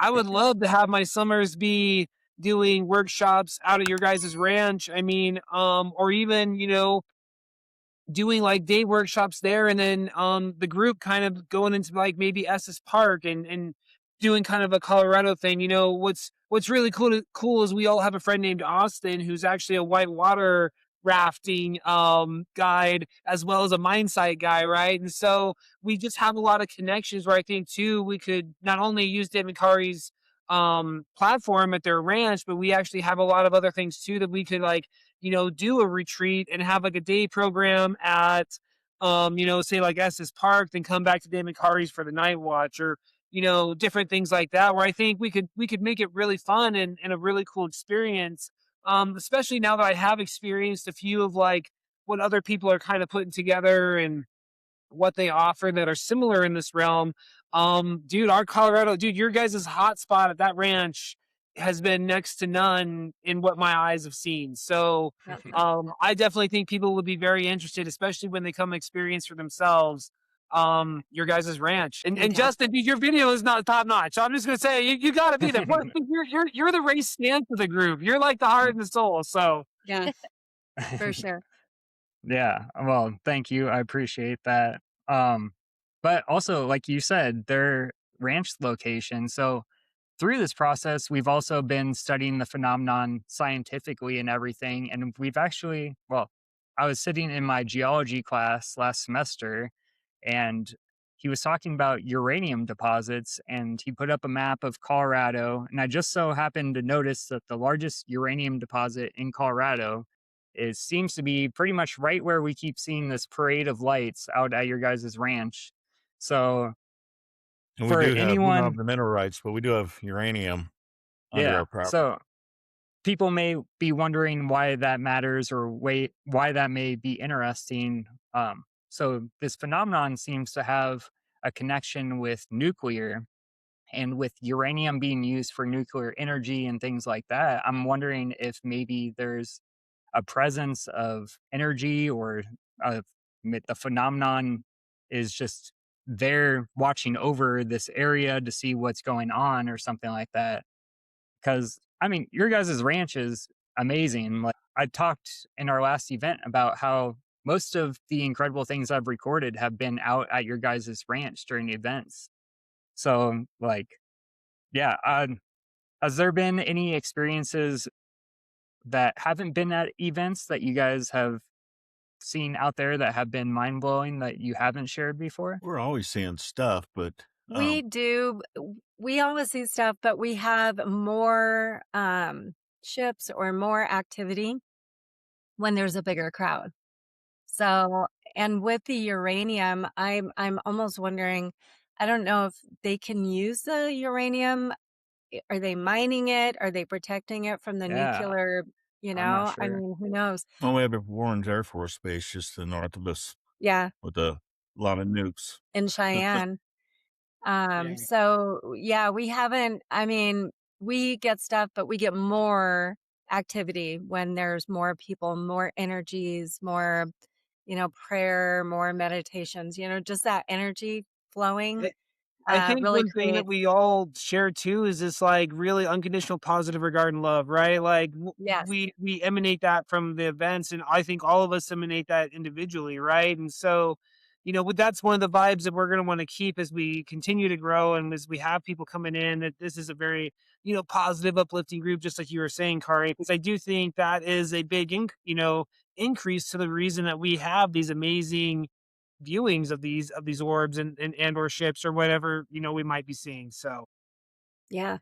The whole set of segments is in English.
I would love to have my summers be doing workshops out at your guys' ranch. I mean, or even, doing like day workshops there, and then the group kind of going into like maybe Estes Park and doing kind of a Colorado thing. What's really cool is we all have a friend named Austin who's actually a whitewater rafting guide as well as a mindsight guy, right? And so we just have a lot of connections where I think too we could not only use Dave and Kari's platform at their ranch, but we actually have a lot of other things too that we could like do a retreat and have like a day program at, say like Estes Park, then come back to Damon Kari's for the night watch, or different things like that. Where I think we could make it really fun and a really cool experience. Especially now that I have experienced a few of like what other people are kind of putting together and what they offer that are similar in this realm. Dude, our Colorado, dude, your guys' hotspot at that ranch has been next to none in what my eyes have seen. So, I definitely think people would be very interested, especially when they come experience for themselves. Your guys' ranch and Justin, dude, your video is not top notch. So I'm just gonna say you got to be there. You're the race stance of the group. You're like the heart and the soul. So Yeah, for sure. Yeah, well, thank you. I appreciate that. But also, like you said, their ranch location. So through this process, we've also been studying the phenomenon scientifically and everything. And we've actually, well, I was sitting in my geology class last semester, and he was talking about uranium deposits, and he put up a map of Colorado. And I just so happened to notice that the largest uranium deposit in Colorado seems to be pretty much right where we keep seeing this parade of lights out at your guys' ranch. So And for we don't anyone, have the mineral rights, but we do have uranium under yeah. our property. So people may be wondering why that matters or why that may be interesting. So this phenomenon seems to have a connection with nuclear, and with uranium being used for nuclear energy and things like that. I'm wondering if maybe there's a presence of energy, or the phenomenon is just there watching over this area to see what's going on or something like that. Because I mean, your guys' ranch is amazing. Like, I talked in our last event about how most of the incredible things I've recorded have been out at your guys' ranch during events. So like, yeah, has there been any experiences that haven't been at events that you guys have seen out there that have been mind blowing that you haven't shared before? We're always seeing stuff, but We do. We always see stuff, but we have more ships or more activity when there's a bigger crowd. So, and with the uranium, I'm almost wondering, I don't know if they can use the uranium. Are they mining it? Are they protecting it from the Yeah, nuclear, I'm not I sure. mean, who knows? well, we have a Warren's Air Force Base just to the north of us Yeah, with a lot of nukes. in Cheyenne. yeah. So yeah, we haven't, I mean, we get stuff, but we get more activity when there's more people, more energies, more, prayer, more meditations, just that energy flowing, I think really one thing that creates. we all share too is this like really unconditional positive regard and love, right? Like Yes. we emanate that from the events, and I think all of us emanate that individually, right? And so, that's one of the vibes that we're going to want to keep as we continue to grow and as we have people coming in. That this is a very positive, uplifting group, just like you were saying, Kari. Because I do think that is a big increase to the reason that we have these amazing viewings of these orbs and or ships or whatever we might be seeing. So Yeah.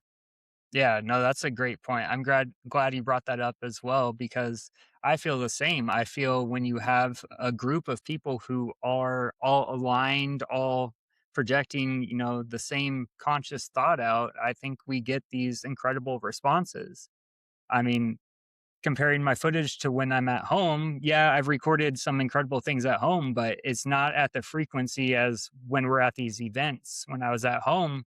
Yeah, no, that's a great point. I'm glad you brought that up as well, because I feel the same. I feel when you have a group of people who are all aligned, all projecting, the same conscious thought out, I think we get these incredible responses. I mean, comparing my footage to when I'm at home, yeah, I've recorded some incredible things at home, but it's not at the frequency as when we're at these events. When I was at home,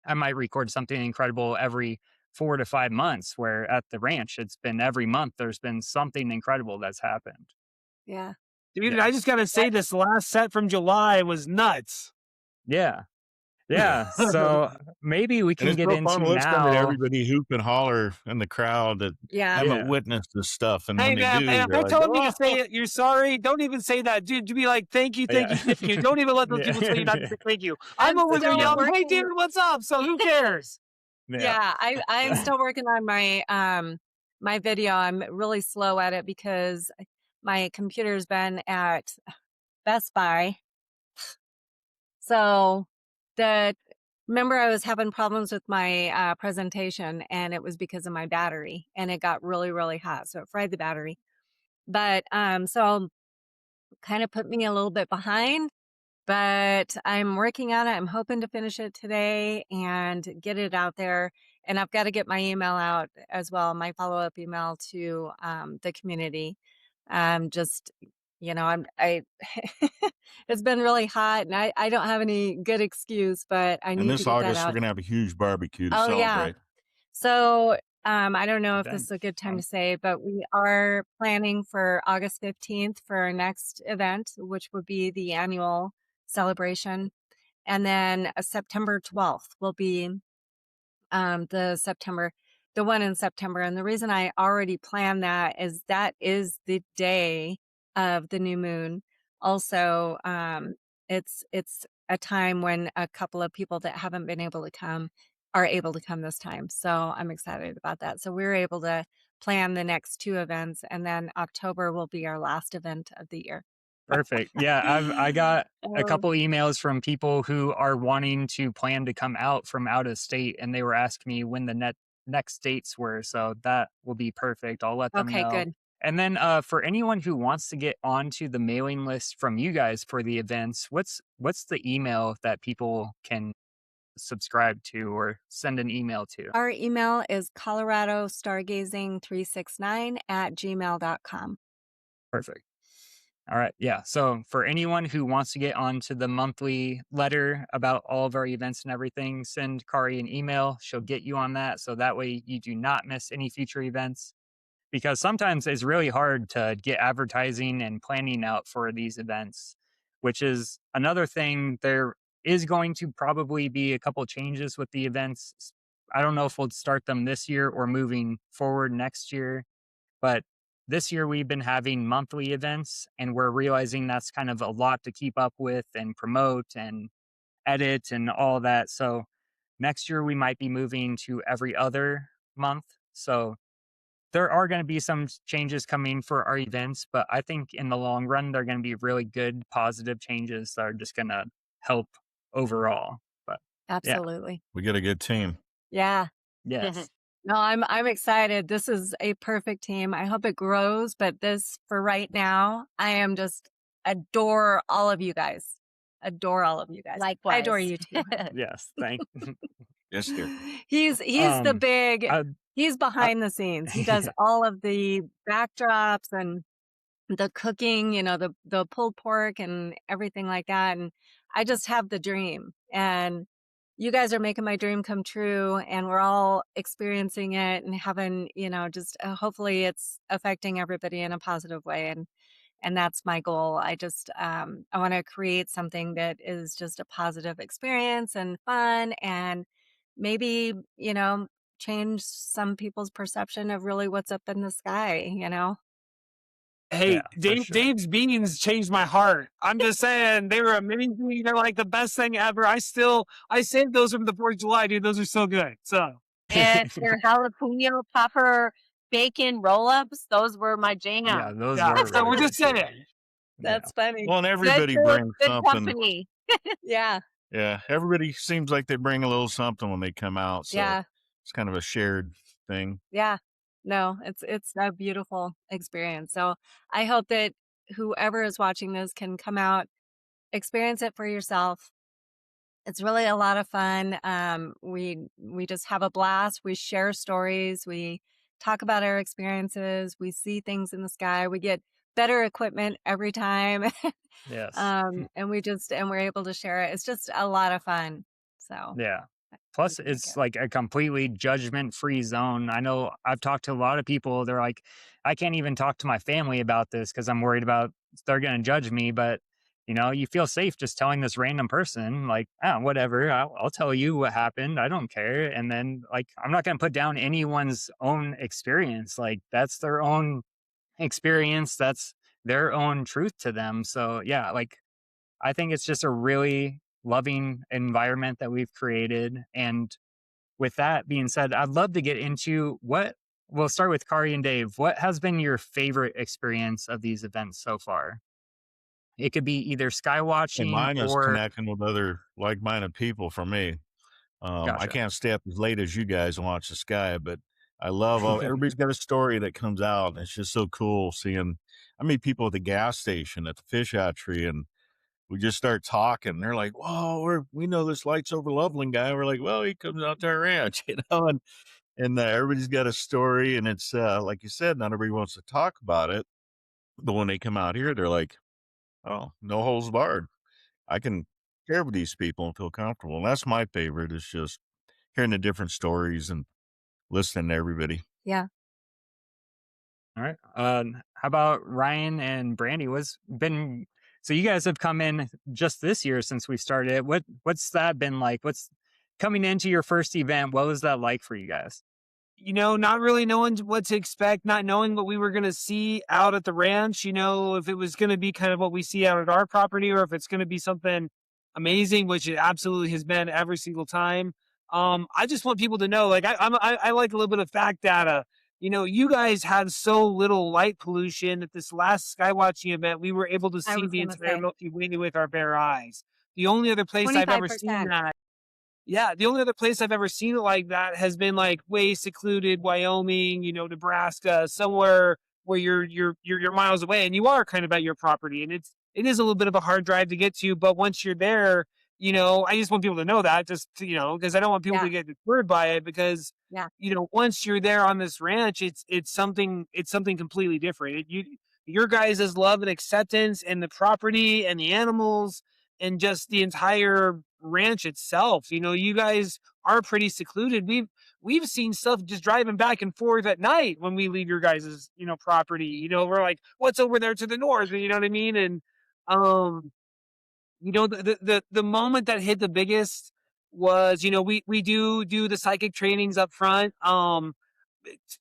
I might record something incredible every 4 to 5 months, where at the ranch, it's been every month there's been something incredible that's happened. Yeah. dude, Yeah. I just gotta say this last set from July was nuts. Yeah. Yeah, so maybe we And can it's get so fun into listening to now. everybody hoop and holler in the crowd that Yeah. haven't Yeah. witnessed this stuff. And Hey when they man, do, if they're they're like, telling me to oh, say it, you're sorry. Don't even say that, dude. To be like, thank you, thank Yeah. you, thank you. Don't even let those people tell you not to Yeah. say thank you. I'm I'm over That's here still good. yelling, "Hey, working. David, what's up?" So who cares? Yeah. Yeah, I'm still working on my video. I'm really slow at it because my computer's been at Best Buy. So the remember I was having problems with my presentation, and it was because of my battery, and it got really, really hot. So it fried the battery. But so kind of put me a little bit behind, but I'm working on it. I'm hoping to finish it today and get it out there. And I've got to get my email out as well, my follow-up email to the community. Just, I it's been really hot, and I don't have any good excuse, but I and need to this get that August, we're out. going to have a huge barbecue to Oh yeah. celebrate. So I don't know if this is Events. a good time Fun. to say, but we are planning for August 15th for our next event, which would be the annual celebration. And then September 12th will be the one in September. And the reason I already planned that is the day of the new moon. Also, it's a time when a couple of people that haven't been able to come are able to come this time. So I'm excited about that. So we're able to plan the next two events, and then October will be our last event of the year. Perfect. Yeah, I got a Um, couple emails from people who are wanting to plan to come out from out of state, and they were asking me when the next dates were. So that will be perfect. I'll let them okay, know. good. And then for anyone who wants to get onto the mailing list from you guys for the events, what's the email that people can subscribe to or send an email to? Our email is coloradostargazing369@gmail.com. Perfect. All right. Yeah. So for anyone who wants to get onto the monthly letter about all of our events and everything, send Kari an email. She'll get you on that. So that way you do not miss any future events. Because sometimes it's really hard to get advertising and planning out for these events, which is another thing. There is going to probably be a couple changes with the events. I don't know if we'll start them this year or moving forward next year. But this year we've been having monthly events, and we're realizing that's kind of a lot to keep up with and promote and edit and all that. So next year we might be moving to every other month. So there are going to be some changes coming for our events, but I think in the long run, they're going to be really good, positive changes that are just going to help overall. But yeah, Absolutely. We get a good team. Yeah. yes. No, I'm excited. This is a perfect team. I hope it grows, but this for right now, I am just adore all of you guys. Adore all of you guys. I adore Likewise. you too. Yes. Thank Yes, dear. He's the um big I, he's behind the scenes. He does all of the backdrops and the cooking, the pulled pork and everything like that. And I just have the dream. And you guys are making my dream come true. And we're all experiencing it and having, just hopefully it's affecting everybody in a positive way. And that's my goal. I want to create something that is just a positive experience and fun, and maybe, change some people's perception of really what's up in the sky. Hey, yeah, for sure. Dave's beans changed my heart. I'm just saying they were amazing. They're like the best thing ever. I saved those from the 4th of July, dude. Those are so good. So And their jalapeno popper bacon roll-ups, those were my Yeah, jam. those yeah. were So really we're good just saying too. it. Yeah. That's funny. Well, and Good everybody food, brings good something. company. Yeah. Yeah. Everybody seems like they bring a little something when they come out. So Yeah. it's kind of a shared thing. Yeah. No, it's a beautiful experience. So I hope that whoever is watching this can come out, experience it for yourself. It's really a lot of fun. We just have a blast. We share stories. We talk about our experiences. We see things in the sky. We get better equipment every time. Yes. And we're able to share it. It's just a lot of fun. So Yeah. I Plus, hope you make it's it. like a completely judgment-free zone. I know I've talked to a lot of people. They're like, I can't even talk to my family about this because I'm worried about they're going to judge me. But you feel safe just telling this random person, like, whatever, I'll tell you what happened. I don't care. And then, like, I'm not going to put down anyone's own experience. Like, that's their own experience. That's their own truth to them. So, yeah, like, I think it's just a really loving environment that we've created. And with that being said, I'd love to get into we'll start with Kari and Dave. What has been your favorite experience of these events so far? It could be either sky And watching mine is or connecting with other like-minded people for me. I gotcha. can't stay up as late as you guys and watch the sky, but I love everybody's got a story that comes out. And it's just so cool seeing. I meet people at the gas station, at the fish hatchery, and we just start talking. They're like, "Whoa, we know this lights over Loveland guy." We're like, "Well, he comes out to our ranch," and everybody's got a story, and it's like you said, not everybody wants to talk about it, but when they come out here, they're like, "Oh, no holes barred. I can share with these people and feel comfortable." And that's my favorite. Is just hearing the different stories and listening to everybody. Yeah. All right. How about Ryan and Brandy? So you guys have come in just this year since we started. What's that been like? What's coming into your first event? What was that like for you guys? Not really knowing what to expect, not knowing what we were going to see out at the ranch, if it was going to be kind of what we see out at our property or if it's going to be something amazing, which it absolutely has been every single time. I just want people to know, like, I like a little bit of fact data. You guys had so little light pollution at this last skywatching event. We were able to I see was the going to entire say Milky Way with our bare eyes. The only other place I've ever seen 25%. that Yeah, the only other place I've ever seen it like that has been like way secluded, Wyoming, Nebraska, somewhere where you're miles away and you are kind of at your property, and it is a little bit of a hard drive to get to, but once you're there, I just want people to know that, just because I don't want people Yeah. to get deterred by it, because Yeah. once you're there on this ranch, it's something completely different. Your guys' love and acceptance and the property and the animals and just the entire ranch itself. You guys are pretty secluded. We've seen stuff just driving back and forth at night when we leave your guys' property. We're like, what's over there to the north? You know what I mean? And um, the moment that hit the biggest was, we do the psychic trainings up front.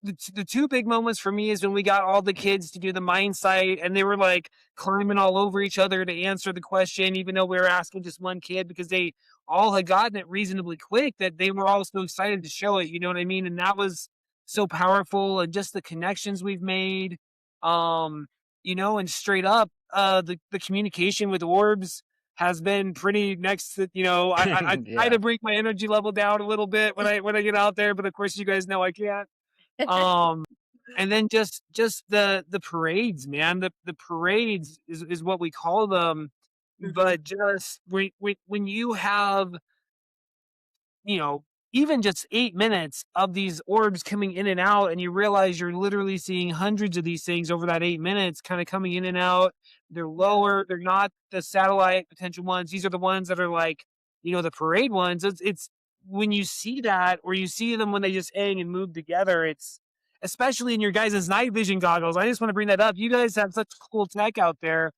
The two big moments for me is when we got all the kids to do the mindsight, and they were like climbing all over each other to answer the question, even though we were asking just one kid, because they all had gotten it reasonably quick, that they were all so excited to show it. You know what I mean? And that was so powerful, and just the connections we've made. And straight up, the communication with orbs has been pretty next to, I try Yeah. to bring my energy level down a little bit when I get out there, but of course you guys know I can't. Um, and then just the parades, man. The parades is what we call them. Mhm. But just when you have, you know, even just 8 minutes of these orbs coming in and out, and you realize you're literally seeing hundreds of these things over that 8 minutes, kind of coming in and out. They're Yeah. lower. They're not the satellite potential ones. These are the ones that are like, the parade ones. It's when you see that, or you see them when they just hang and move together. It's especially in your guys' night vision goggles. I just want to bring that up. You guys have such cool tech out there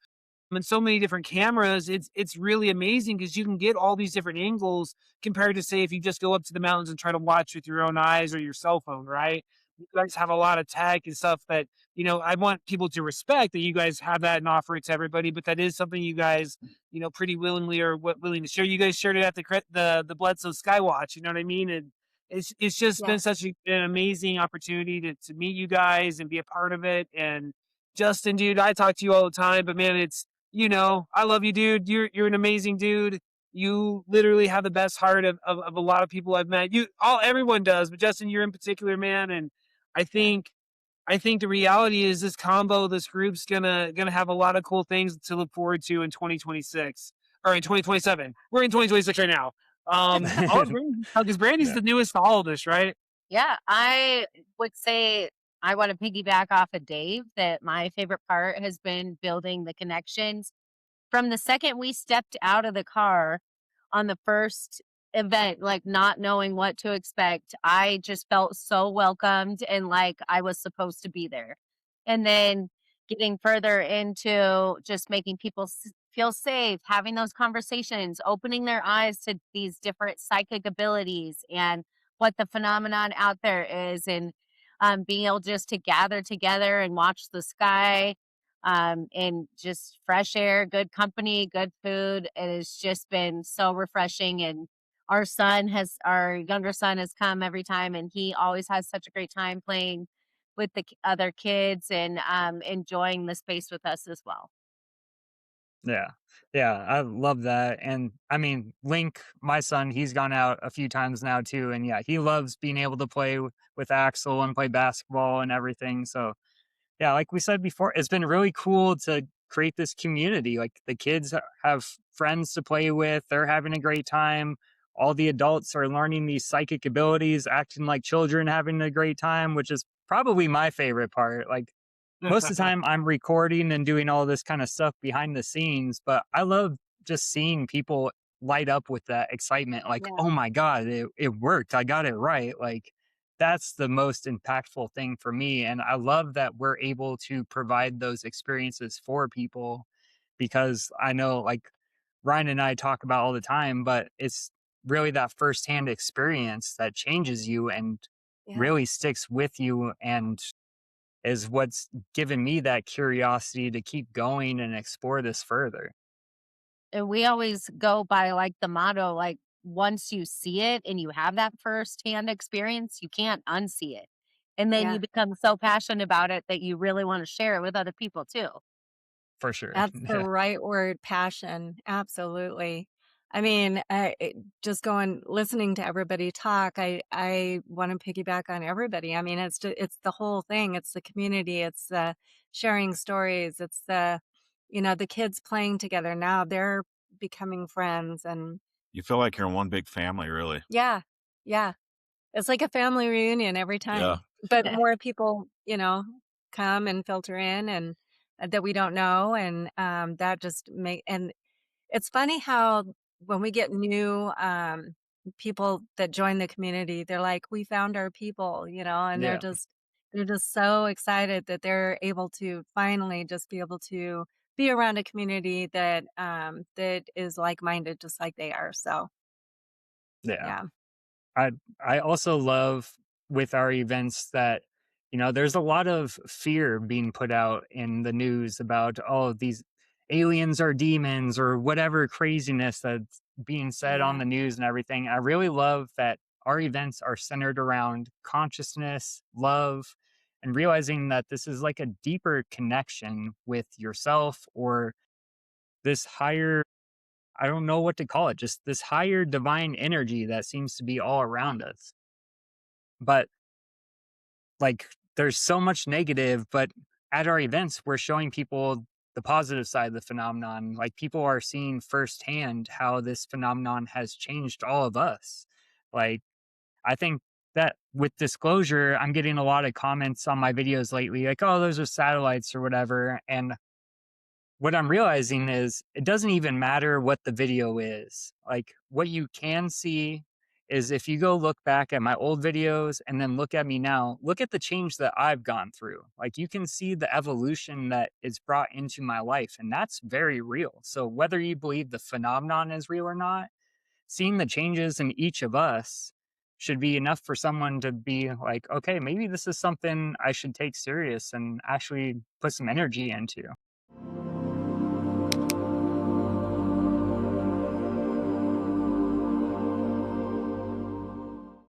and so many different cameras. It's really amazing because you can get all these different angles compared to, say, if you just go up to the mountains and try to watch with your own eyes or your cell phone, right? You guys have a lot of tech and stuff that, I want people to respect that you guys have that and offer it to everybody, but that is something you guys, pretty willingly are willing to share. You guys shared it at the Bledsoe Skywatch, you know what I mean? And it's just Yeah. been such an amazing opportunity to meet you guys and be a part of it. And Justin, dude, I talk to you all the time, but man, I love you, dude. You're an amazing dude. You literally have the best heart of a lot of people I've met. Everyone does, but Justin, you're in particular, man. And I Yeah. think I think the reality is this group's gonna have a lot of cool things to look forward to in 2026 or in 2027. We're in 2026 right now. Because Brandy's Yeah. the newest to all of this, right? Yeah, I would say I want to piggyback off of Dave that my favorite part has been building the connections. From the second we stepped out of the car on the first event, like not knowing what to expect, I just felt so welcomed and like I was supposed to be there. And then getting further into just making people feel safe, having those conversations, opening their eyes to these different psychic abilities and what the phenomenon out there is, and being able just to gather together and watch the sky, and just fresh air, good company, good food. It has just been so refreshing. And our younger son has come every time, and he always has such a great time playing with the other kids and enjoying the space with us as well. Yeah. Yeah, I love that. And I mean, Link, my son, he's gone out a few times now too. And yeah, he loves being able to play with Axel and play basketball and everything. So yeah, like we said before, it's been really cool to create this community. Like the kids have friends to play with, they're having a great time. All the adults are learning these psychic abilities, acting like children, having a great time, which is probably my favorite part. Like most of the time I'm recording and doing all this kind of stuff behind the scenes, but I love just seeing people light up with that excitement. Like, Yeah. oh my God, it worked. I got it right. Like, that's the most impactful thing for me. And I love that we're able to provide those experiences for people because I know, like, Ryan and I talk about all the time, but it's really that firsthand experience that changes you and Yeah. really sticks with you and is what's given me that curiosity to keep going and explore this further. And we always go by like the motto, like once you see it and you have that firsthand experience, you can't unsee it. And then you Yeah. become so passionate about it that you really want to share it with other people too. For sure. That's the Yeah. right word, passion. Absolutely. I mean, just going listening to everybody talk, I want to piggyback on everybody. I mean, it's the whole thing. It's the community. It's the sharing stories. It's the kids playing together. Now they're becoming friends, and You feel like you're in one big family, really. yeah, yeah. It's like a family reunion every Yeah. time, but more people, come and filter in and that we don't know, and that just make and it's funny how when we get new people that join the community, they're like, "We found our people," and they're Yeah. just so excited that they're able to finally just be able to be around a community that is like-minded just like they are. So, Yeah. yeah. I I also love with our events that there's a lot of fear being put out in the news about these aliens are demons or whatever craziness that's being said on Yeah. the news and everything. I really love that our events are centered around consciousness, love, and realizing that this is like a deeper connection with yourself or this higher, I don't know what to call it, just this higher divine energy that seems to be all around us. But like there's so much negative, but at our events, we're showing people the positive side of the phenomenon. Like people are seeing firsthand how this phenomenon has changed all of us. Like I think that with disclosure, I'm getting a lot of comments on my videos lately, like, oh, those are satellites or whatever. And what I'm realizing is it doesn't even matter what the video is. Like what you can see is if you go look back at my old videos and then look at me now, look at the change that I've gone through. Like you can see the evolution that is brought into my life, and that's very real. So whether you believe the phenomenon is real or not, seeing the changes in each of us should be enough for someone to be like, okay, maybe this is something I should take serious and actually put some energy into.